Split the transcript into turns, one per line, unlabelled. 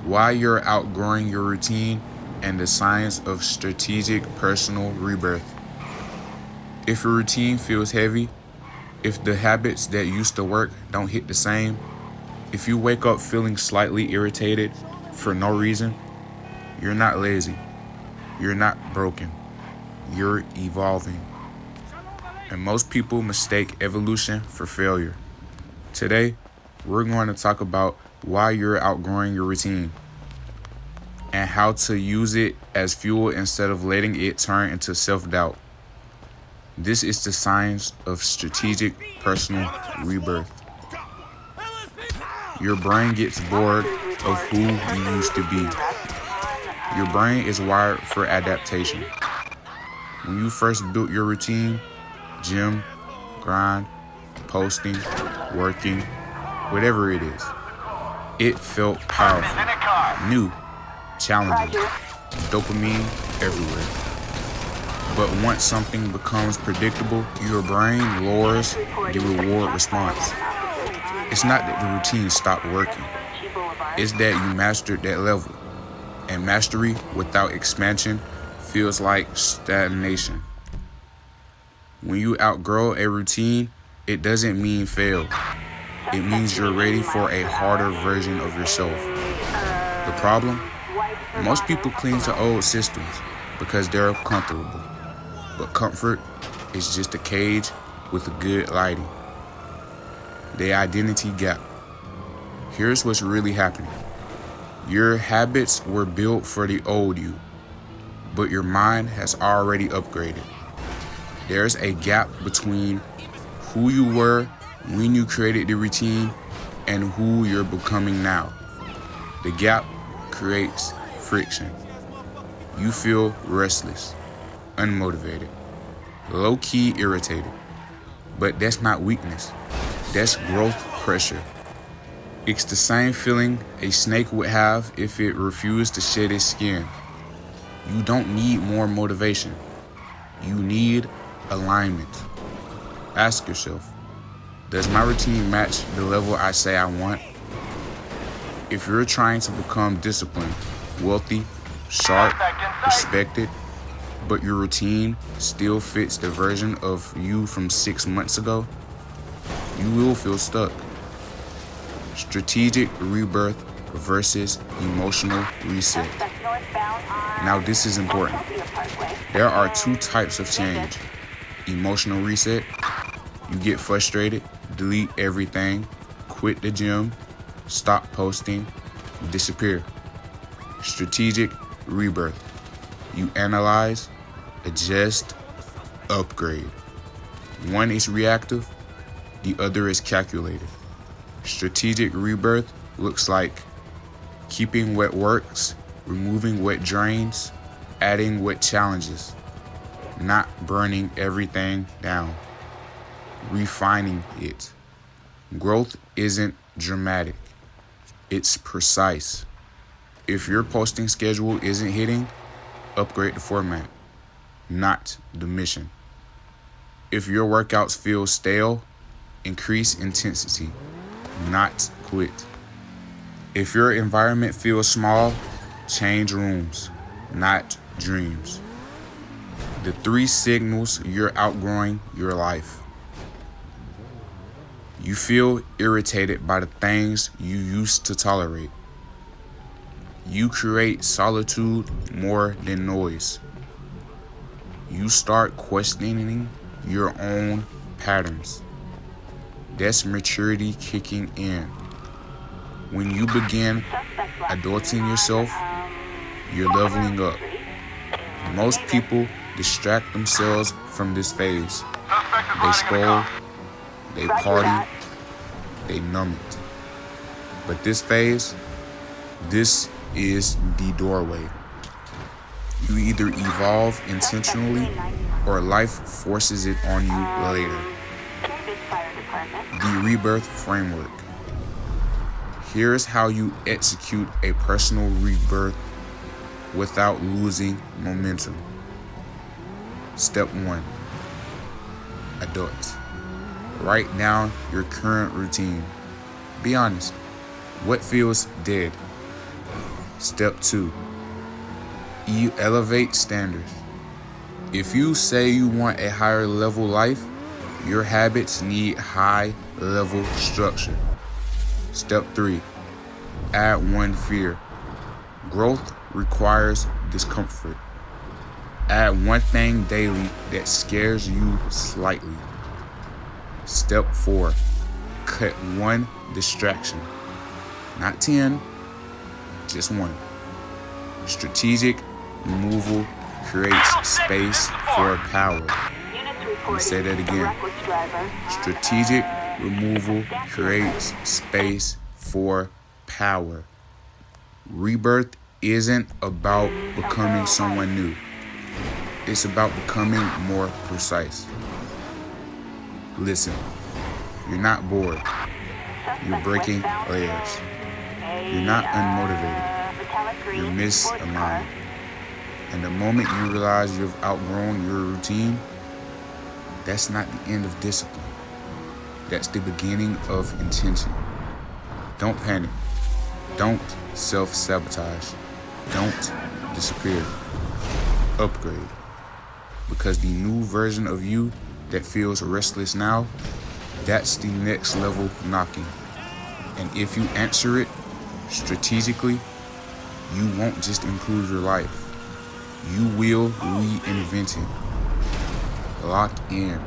why you're outgrowing your routine, and the science of strategic personal rebirth. If your routine feels heavy, if the habits that used to work don't hit the same, if you wake up feeling slightly irritated for no reason, you're not lazy. You're not broken. You're evolving. And most people mistake evolution for failure. Today, we're going to talk about why you're outgrowing your routine and how to use it as fuel instead of letting it turn into self-doubt. This is the science of strategic personal rebirth. Your brain gets bored of who you used to be. Your brain is wired for adaptation. When you first built your routine, gym, grind, posting, working, whatever it is, it felt powerful, new, challenging, dopamine everywhere. But once something becomes predictable, your brain lowers the reward response. It's not that the routine stopped working. It's that you mastered that level. And mastery without expansion feels like stagnation. When you outgrow a routine, it doesn't mean fail. It means you're ready for a harder version of yourself. The problem? Most people cling to old systems because they're comfortable. But comfort is just a cage with good lighting. The identity gap. Here's what's really happening. Your habits were built for the old you, but your mind has already upgraded. There's a gap between who you were when you created the routine and who you're becoming now. The gap creates friction. You feel restless, unmotivated, low-key irritated. But that's not weakness. That's growth pressure. It's the same feeling a snake would have if it refused to shed its skin. You don't need more motivation. You need alignment. Ask yourself, does my routine match the level I say I want? If you're trying to become disciplined, wealthy, sharp, respected, but your routine still fits the version of you from 6 months ago, you will feel stuck. Strategic rebirth versus emotional reset. Now this is important. There are two types of change. Emotional reset. You get frustrated, delete everything, quit the gym, stop posting, disappear. Strategic rebirth. You analyze, adjust, upgrade. One is reactive, the other is calculated. Strategic rebirth looks like keeping what works, removing what drains, adding what challenges, not burning everything down, refining it. Growth isn't dramatic, it's precise. If your posting schedule isn't hitting, upgrade the format, not the mission. If your workouts feel stale, increase intensity, not quit. If your environment feels small, change rooms, not dreams. The 3 signals you're outgrowing your life. You feel irritated by the things you used to tolerate. You create solitude more than noise. You start questioning your own patterns. That's maturity kicking in. When you begin adulting yourself, you're leveling up. Most people distract themselves from this phase. They scroll, they party, they numb it. But this phase, this is the doorway. You either evolve intentionally or life forces it on you later. The rebirth framework. Here's how you execute a personal rebirth without losing momentum. Step 1. Adult. Write down your current routine. Be honest. What feels dead? Step 2. Elevate standards. If you say you want a higher level life, your habits need high level structure. Step 3. Add one fear. Growth requires discomfort. Add one thing daily that scares you slightly. Step 4. Cut one distraction. Not 10, just one. Strategic removal creates space for power. Let me say that again. Strategic removal creates space for power. Rebirth isn't about becoming someone new. It's about becoming more precise. Listen, you're not bored. You're breaking layers. You're not unmotivated. You're misaligned. And the moment you realize you've outgrown your routine, that's not the end of discipline. That's the beginning of intention. Don't panic. Don't self-sabotage. Don't disappear. Upgrade. Because the new version of you that feels restless now, that's the next level knocking. And if you answer it strategically, you won't just improve your life. You will reinvent it. Lock in.